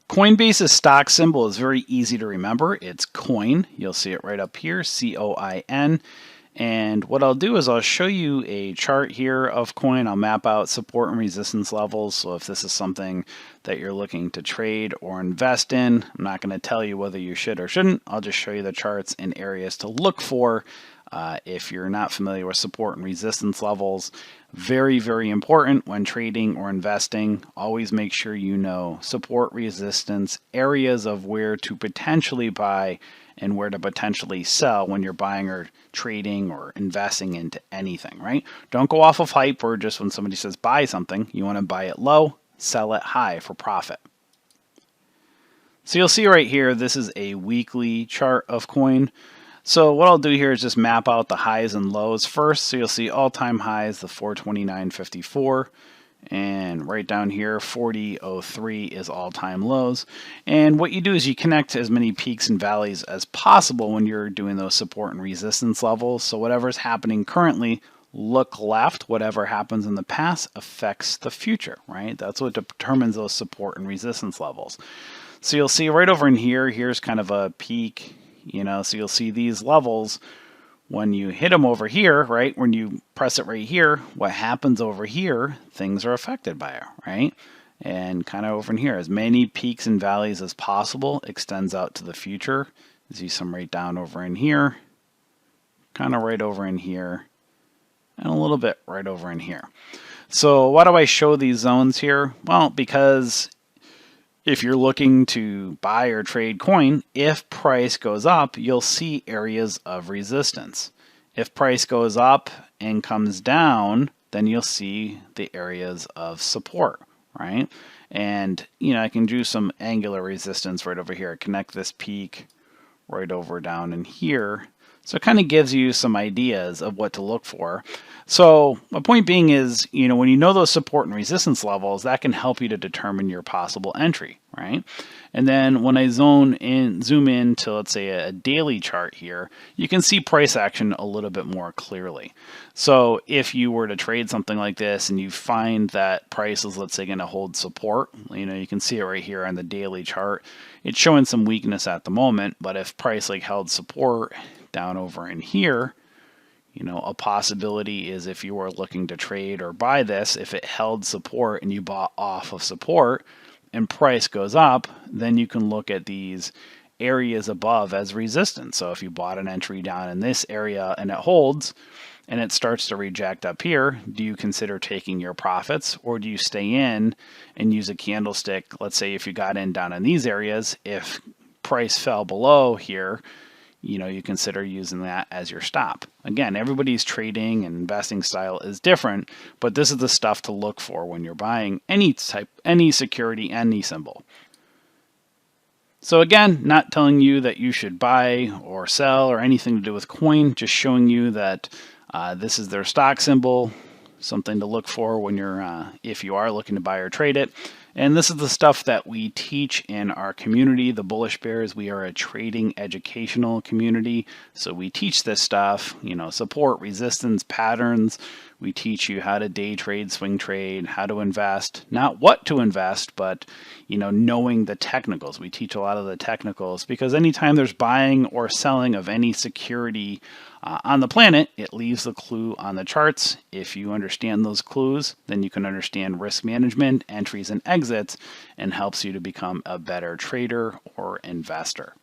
Coinbase's stock symbol is very easy to remember. It's coin. You'll see it right up here, COIN. And what I'll do is I'll show you a chart here of coin. I'll map out support and resistance levels. So if this is something that you're looking to trade or invest in, I'm not going to tell you whether you should or shouldn't. I'll just show you the charts and areas to look for. If you're not familiar with support and resistance levels, very, very important when trading or investing. Always make sure you know support, resistance, areas of where to potentially buy and where to potentially sell when you're buying or trading or investing into anything, right? Don't go off of hype or just when somebody says buy something. You want to buy it low, sell it high for profit. So you'll see right here, this is a weekly chart of coin. So what I'll do here is just map out the highs and lows first. So you'll see all-time highs, the 429.54, and right down here, 40.03 is all-time lows. And what you do is you connect as many peaks and valleys as possible when you're doing those support and resistance levels. So whatever's happening currently, look left. Whatever happens in the past affects the future, right? That's what determines those support and resistance levels. So you'll see right over in here, here's kind of a peak. So you'll see these levels when you hit them over here, right? When you press it right here, what happens over here, things are affected by it, right? And kind of over in here, as many peaks and valleys as possible extends out to the future. You see some right down over in here, kind of right over in here, and a little bit right over in here. So why do I show these zones here? Well, because if you're looking to buy or trade coin, if price goes up, you'll see areas of resistance. If price goes up and comes down, then you'll see the areas of support, right? And, I can do some angular resistance right over here. Connect this peak right over down in here. So it kind of gives you some ideas of what to look for. So my point being is, when you know those support and resistance levels, that can help you to determine your possible entry, right? And then when I zoom in to, let's say, a daily chart here, you can see price action a little bit more clearly. So if you were to trade something like this and you find that price is, let's say, going to hold support, you can see it right here on the daily chart. It's showing some weakness at the moment, but if price held support down over in here, a possibility is if you were looking to trade or buy this, if it held support and you bought off of support and price goes up, then you can look at these areas above as resistance. So if you bought an entry down in this area and it holds and it starts to reject up here, do you consider taking your profits, or do you stay in and use a candlestick? Let's say if you got in down in these areas, if price fell below here, you consider using that as your stop. Again, everybody's trading and investing style is different, but this is the stuff to look for when you're buying any security, any symbol. So again, not telling you that you should buy or sell or anything to do with coin, just showing you that this is their stock symbol, something to look for when if you are looking to buy or trade it. And this is the stuff that we teach in our community, the Bullish Bears. We are a trading educational community. So we teach this stuff, support, resistance, patterns. We teach you how to day trade, swing trade, how to invest, not what to invest, but, knowing the technicals. We teach a lot of the technicals because anytime there's buying or selling of any security on the planet, it leaves a clue on the charts. If you understand those clues, then you can understand risk management, entries and exits, and helps you to become a better trader or investor.